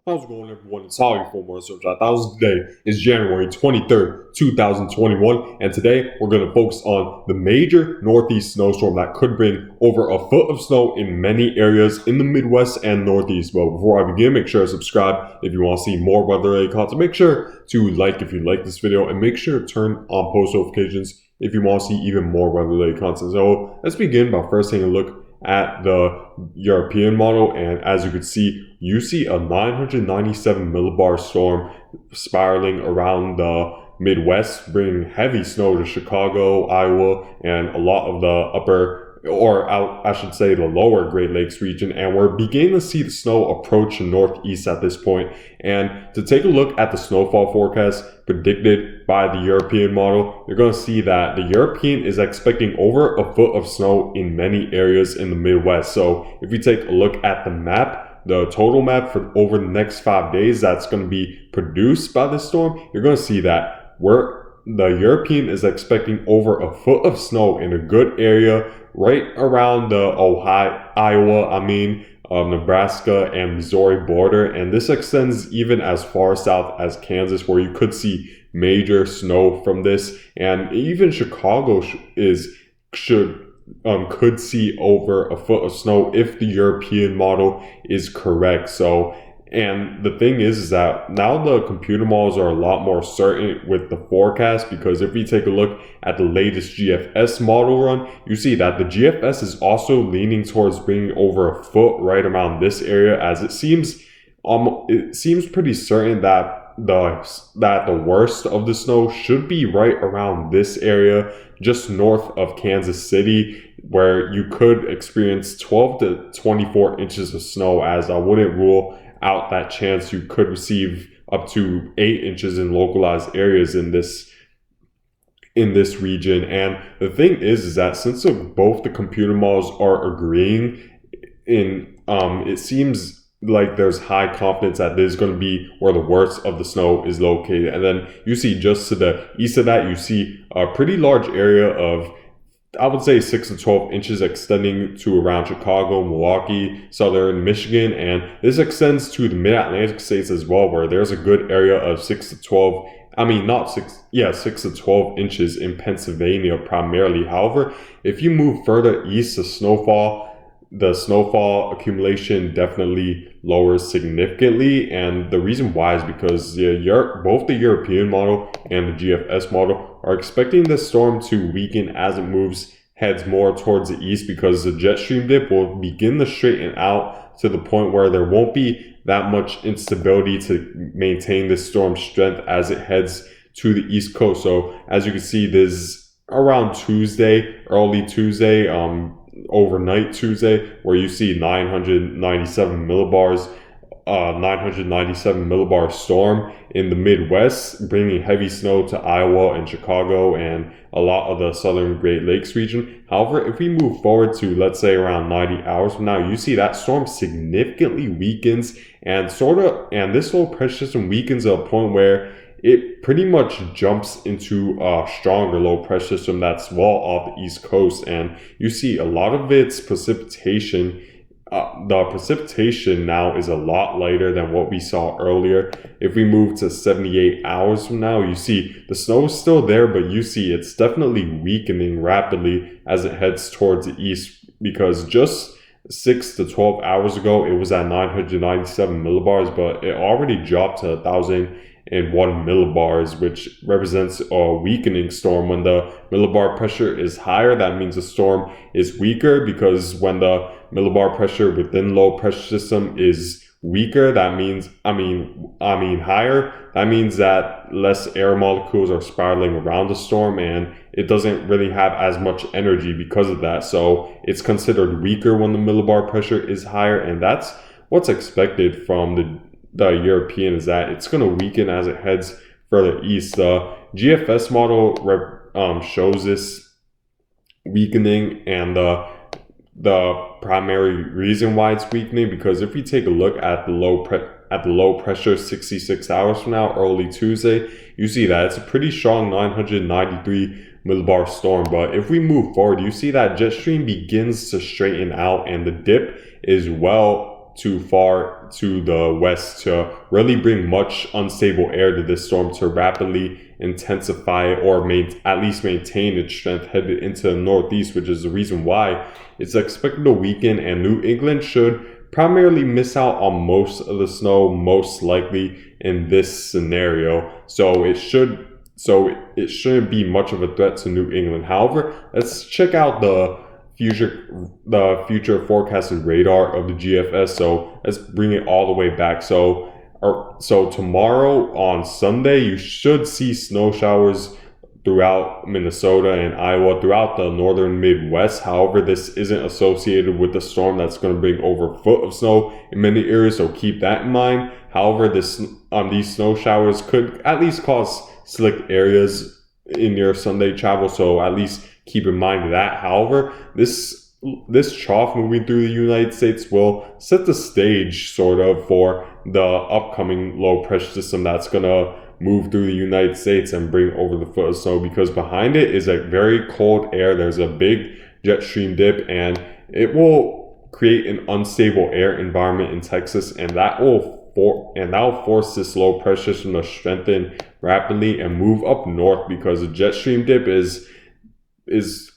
How's it going, everyone? It's Holly for more Search 1000. Today is January 23rd, 2021, and today we're going to focus on the major Northeast snowstorm that could bring over a foot of snow in many areas in the Midwest and Northeast. But before I begin, make sure to subscribe if you want to see more weather-related content. Make sure to like if you like this video, and make sure to turn on post notifications if you want to see even more weather-related content. So let's begin by first taking a look at the European model, and as you can see, you see a 997 millibar storm spiraling around the Midwest, bringing heavy snow to Chicago, Iowa, and a lot of the upper, or out, I should say, the lower Great Lakes region. And we're beginning to see the snow approach the Northeast at this point. And to take a look at the snowfall forecast predicted by the European model, you're going to see that the European is expecting over a foot of snow in many areas in the Midwest. So if you take a look at the map, the total map for over the next 5 days that's going to be produced by this storm, you're going to see that the European is expecting over a foot of snow in a good area right around the Nebraska and Missouri border, and this extends even as far south as Kansas, where you could see major snow from this, and even Chicago could see over a foot of snow if the European model is correct. So, and the thing is that now the computer models are a lot more certain with the forecast, because if we take a look at the latest GFS model run, you see that the GFS is also leaning towards bringing over a foot right around this area, as it seems pretty certain that the worst of the snow should be right around this area just north of Kansas City, where you could experience 12 to 24 inches of snow, as I wouldn't rule out that chance you could receive up to 8 inches in localized areas in this region. And the thing is that since both the computer models are agreeing it seems like there's high confidence that this is going to be where the worst of the snow is located. And then you see just to the east of that, you see a pretty large area of, I would say, 6 to 12 inches extending to around Chicago, Milwaukee, southern Michigan, and this extends to the mid-Atlantic states as well, where there's a good area of 6 to 12 6 to 12 inches in Pennsylvania primarily. However, if you move further east, the snowfall accumulation definitely lowers significantly, and the reason why is because both the European model and the GFS model are expecting the storm to weaken as it heads more towards the east, because the jet stream dip will begin to straighten out to the point where there won't be that much instability to maintain this storm strength as it heads to the east coast. So as you can see, this around early Tuesday, overnight Tuesday, where you see 997 millibar storm in the Midwest, bringing heavy snow to Iowa and Chicago and a lot of the southern Great Lakes region. However, if we move forward to, let's say, around 90 hours from now, you see that storm significantly weakens, and this low pressure system weakens to a point where it pretty much jumps into a stronger low pressure system that's well off the East Coast. And you see a lot of its precipitation. The precipitation now is a lot lighter than what we saw earlier. If we move to 78 hours from now, you see the snow is still there, but you see it's definitely weakening rapidly as it heads towards the east, because just 6 to 12 hours ago, it was at 997 millibars, but it already dropped to 1,001 millibars, which represents a weakening storm. When the millibar pressure is higher, that means the storm is weaker, because when the millibar pressure within low pressure system is weaker, that means, higher, that means that less air molecules are spiraling around the storm, and it doesn't really have as much energy because of that. So it's considered weaker when the millibar pressure is higher, and that's what's expected from the European, is that it's going to weaken as it heads further east. The GFS model shows this weakening, and the primary reason why it's weakening, because if we take a look at the low pressure 66 hours from now, early Tuesday, you see that it's a pretty strong 993 millibar storm. But if we move forward, you see that jet stream begins to straighten out, and the dip is well too far to the west to really bring much unstable air to this storm to rapidly intensify or at least maintain its strength headed into the northeast, which is the reason why it's expected to weaken, and New England should primarily miss out on most of the snow, most likely in this scenario. So it shouldn't be much of a threat to New England. However, let's check out the future forecasted radar of the GFS. So let's bring it all the way back. So tomorrow on Sunday, you should see snow showers throughout Minnesota and Iowa, throughout the northern Midwest. However, this isn't associated with the storm that's going to bring over a foot of snow in many areas, so keep that in mind. However, these snow showers could at least cause slick areas in your Sunday travel, so at least keep in mind that. However, this trough moving through the United States will set the stage sort of for the upcoming low pressure system that's going to move through the United States and bring over the foot of snow, because behind it is a very cold air. There's a big jet stream dip, and it will create an unstable air environment in Texas, and that will force this low pressure system to strengthen rapidly and move up north, because the jet stream dip is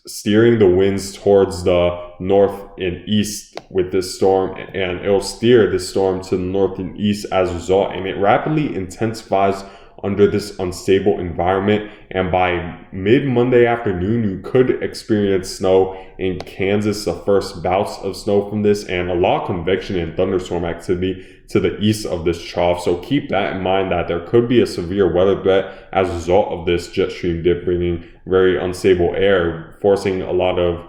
steering the winds towards the north and east with this storm, and it'll steer this storm to the north and east as a result, and it rapidly intensifies under this unstable environment. And by mid-Monday afternoon, you could experience snow in Kansas, the first bouts of snow from this, and a lot of convection and thunderstorm activity to the east of this trough. So keep that in mind, that there could be a severe weather threat as a result of this jet stream dip bringing very unstable air, forcing a lot of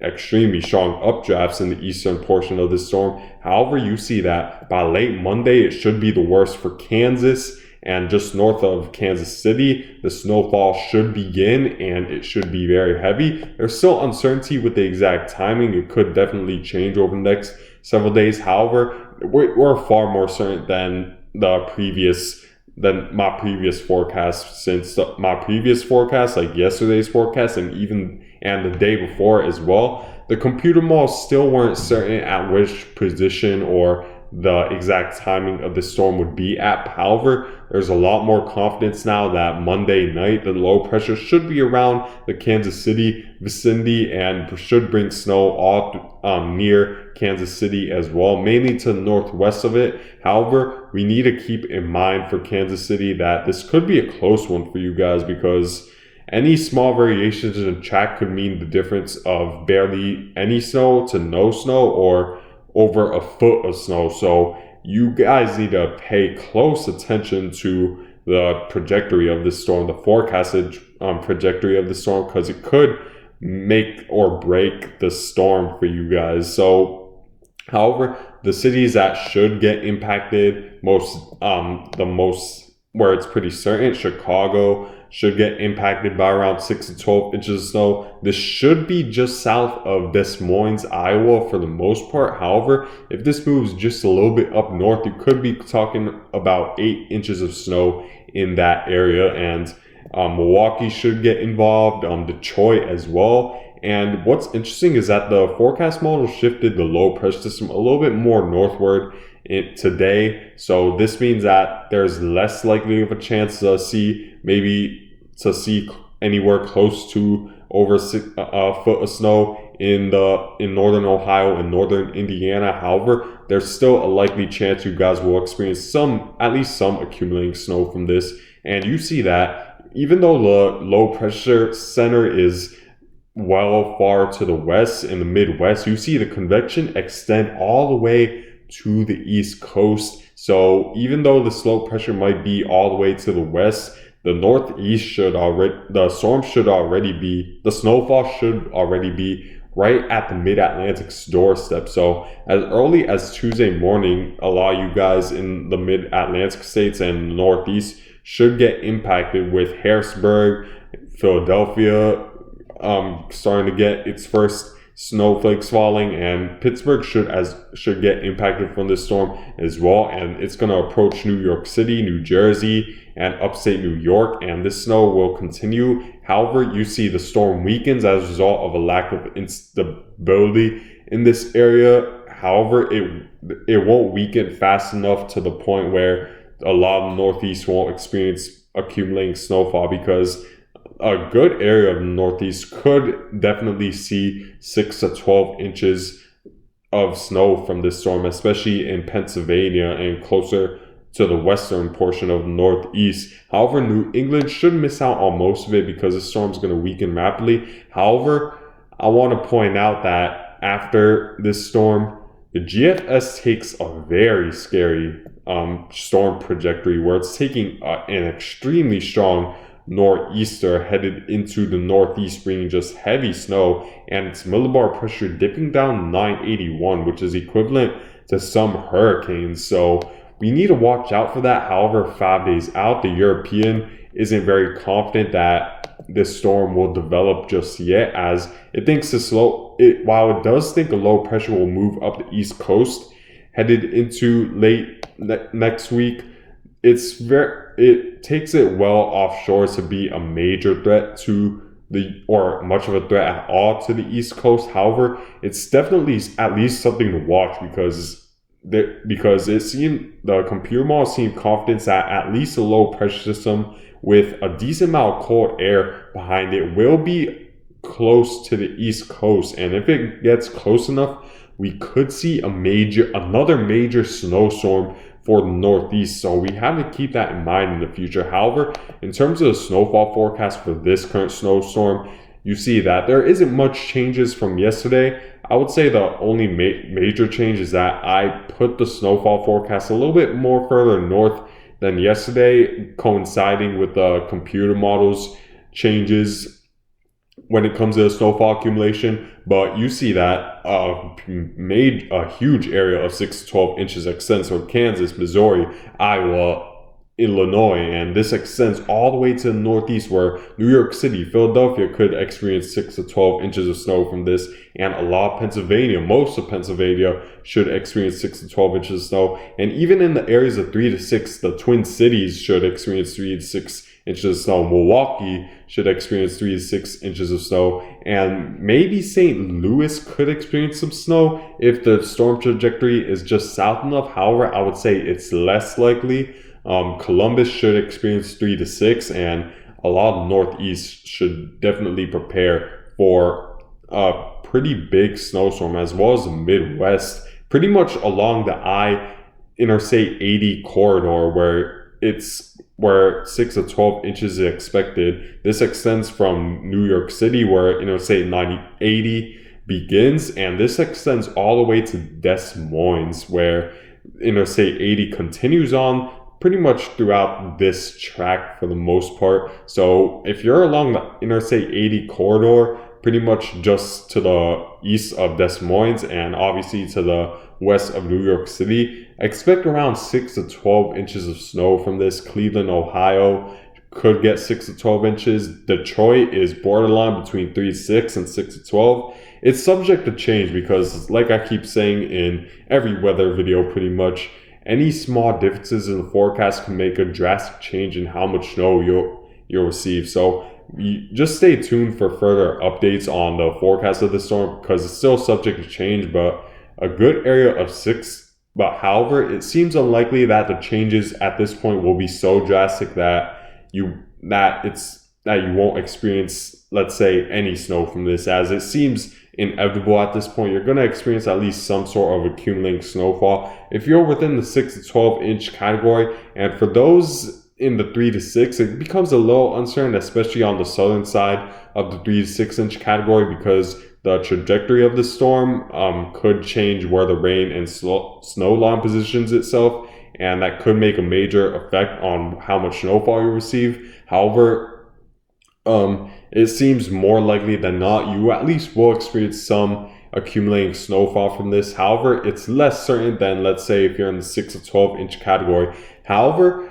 extremely strong updrafts in the eastern portion of this storm. However, you see that by late Monday, it should be the worst for Kansas. And just north of Kansas City, the snowfall should begin, and it should be very heavy. There's still uncertainty with the exact timing. It could definitely change over the next several days. However, we're far more certain than my previous forecast, since my previous forecast, like yesterday's forecast and the day before as well, the computer models still weren't certain at which position or the exact timing of the storm would be at. However, there's a lot more confidence now that Monday night the low pressure should be around the Kansas City vicinity and should bring snow all near Kansas City as well, mainly to the northwest of it. However, we need to keep in mind for Kansas City that this could be a close one for you guys, because any small variations in the track could mean the difference of barely any snow to no snow, or over a foot of snow. So you guys need to pay close attention to the trajectory of this storm, the forecasted trajectory of the storm, because it could make or break the storm for you guys. So, however, the cities that should get impacted the most, where it's pretty certain, Chicago should get impacted by around 6 to 12 inches of snow. This should be just south of Des Moines, Iowa for the most part. However, if this moves just a little bit up north, you could be talking about 8 inches of snow in that area. And Milwaukee should get involved, Detroit as well. And what's interesting is that the forecast model shifted the low pressure system a little bit more northward today. So this means that there's less likely of a chance to see anywhere close to over a foot of snow in northern Ohio and northern Indiana. However, there's still a likely chance you guys will experience at least some accumulating snow from this. And you see that even though the low pressure center is far to the west in the Midwest, you see the convection extend all the way to the East Coast. So even though the slow pressure might be all the way to the west, the northeast the snowfall should already be right at the mid-Atlantic's doorstep. So as early as Tuesday morning, a lot of you guys in the mid-Atlantic states and the northeast should get impacted, with Harrisburg, Philadelphia starting to get its first snowflakes falling, and Pittsburgh should get impacted from this storm as well. And it's going to approach New York City, New Jersey, and upstate New York, and this snow will continue. However, you see the storm weakens as a result of a lack of instability in this area. However, it won't weaken fast enough to the point where a lot of the Northeast won't experience accumulating snowfall, because a good area of the Northeast could definitely see 6 to 12 inches of snow from this storm, especially in Pennsylvania and closer to the western portion of the Northeast. However, New England should miss out on most of it because the storm's going to weaken rapidly. However, I want to point out that after this storm, the GFS takes a very scary storm trajectory where it's taking an extremely strong nor'easter headed into the Northeast, bringing just heavy snow, and its millibar pressure dipping down 981, which is equivalent to some hurricanes. So we need to watch out for that. However, 5 days out, the European isn't very confident that this storm will develop just yet, as it thinks while it does think a low pressure will move up the East Coast headed into late next week. It takes it well offshore to be a major threat or much of a threat at all to the East Coast. However, it's definitely at least something to watch because it seemed the computer model seemed confident that at least a low pressure system with a decent amount of cold air behind it will be close to the East Coast, and if it gets close enough, we could see another major snowstorm for the Northeast. So we have to keep that in mind in the future. However, in terms of the snowfall forecast for this current snowstorm, you see that there isn't much changes from yesterday. I would say the only major change is that I put the snowfall forecast a little bit more further north than yesterday, coinciding with the computer models changes when it comes to the snowfall accumulation. But you see that made a huge area of 6 to 12 inches extends from Kansas, Missouri, Iowa, Illinois, and this extends all the way to the Northeast, where New York City, Philadelphia could experience 6 to 12 inches of snow from this, and a lot of Pennsylvania, most of Pennsylvania, should experience 6 to 12 inches of snow. And even in the areas of 3 to 6, the Twin Cities should experience 3 to 6 inches of snow. Milwaukee should experience 3 to 6 inches of snow, and maybe St. Louis could experience some snow if the storm trajectory is just south enough. However, I would say it's less likely. Columbus should experience 3 to 6, and a lot of Northeast should definitely prepare for a pretty big snowstorm, as well as the Midwest, pretty much along the Interstate 80 corridor, where 6 to 12 inches is expected. This extends from New York City, where Interstate 80 begins, and this extends all the way to Des Moines, where Interstate 80 continues on pretty much throughout this track for the most part. So if you're along the Interstate 80 corridor, pretty much just to the east of Des Moines and obviously to the west of New York City, expect around 6 to 12 inches of snow from this. Cleveland, Ohio could get 6 to 12 inches. Detroit is borderline between 3 to 6 and 6 to 12. It's subject to change because, like I keep saying in every weather video pretty much, any small differences in the forecast can make a drastic change in how much snow you'll receive. So you just stay tuned for further updates on the forecast of the storm, because it's still subject to change, but a good area of 6. But however, it seems unlikely that the changes at this point will be so drastic that you won't experience, let's say, any snow from this, as it seems inevitable at this point. You're going to experience at least some sort of accumulating snowfall if you're within the 6 to 12 inch category. And for those in the 3 to 6, it becomes a little uncertain, especially on the southern side of the 3 to 6 inch category, because the trajectory of the storm could change where the rain and snow line positions itself, and that could make a major effect on how much snowfall you receive. However, it seems more likely than not you at least will experience some accumulating snowfall from this. However, it's less certain than, let's say, if you're in the 6 to 12 inch category. However,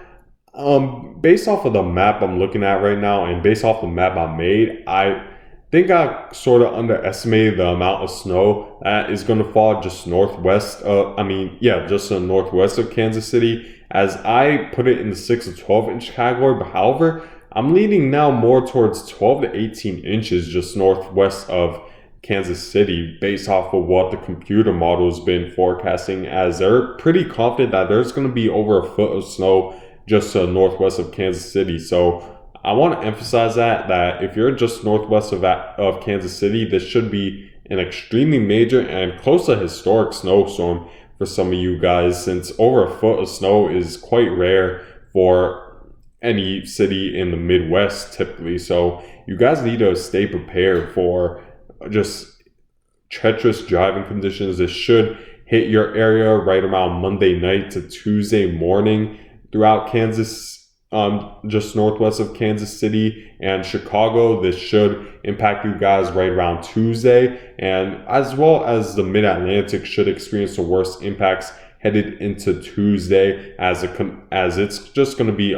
based off of the map I'm looking at right now and based off the map I made, I think I sort of underestimated the amount of snow that is going to fall just northwest just the northwest of Kansas City, as I put it in the 6 to 12 inch category. But however, I'm leaning now more towards 12 to 18 inches just northwest of Kansas City based off of what the computer model has been forecasting, as they're pretty confident that there's going to be over a foot of snow just northwest of Kansas City. So I want to emphasize that if you're just northwest of Kansas City, this should be an extremely major and close to historic snowstorm for some of you guys, since over a foot of snow is quite rare for any city in the Midwest typically. So you guys need to stay prepared for just treacherous driving conditions. This should hit your area right around Monday night to Tuesday morning throughout Kansas, just northwest of Kansas City and Chicago. This should impact you guys right around Tuesday, and as well as the Mid-Atlantic should experience the worst impacts headed into Tuesday, as it's just going to be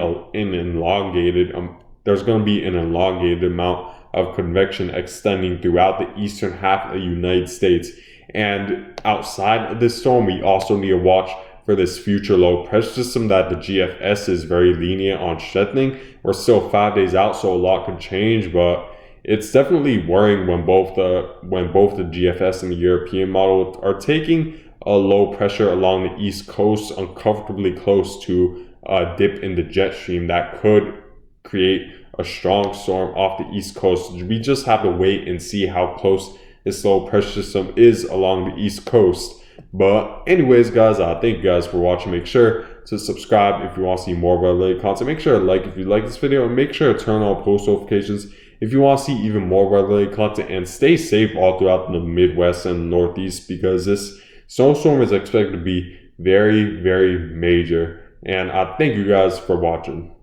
there's going to be an elongated amount of convection extending throughout the eastern half of the United States. And outside of this storm, we also need to watch for this future low pressure system that the GFS is very lenient on strengthening. We're still 5 days out, so a lot could change, but it's definitely worrying when both the GFS and the European model are taking a low pressure along the East Coast uncomfortably close to a dip in the jet stream that could create a strong storm off the East Coast. We just have to wait and see how close this low pressure system is along the East Coast. But anyways, guys, thank you guys for watching. Make sure to subscribe if you want to see more weather-related content. Make sure to like if you like this video, and make sure to turn on post notifications if you want to see even more weather-related content. And stay safe all throughout the Midwest and Northeast, because this snowstorm is expected to be very, very major. And I thank you guys for watching.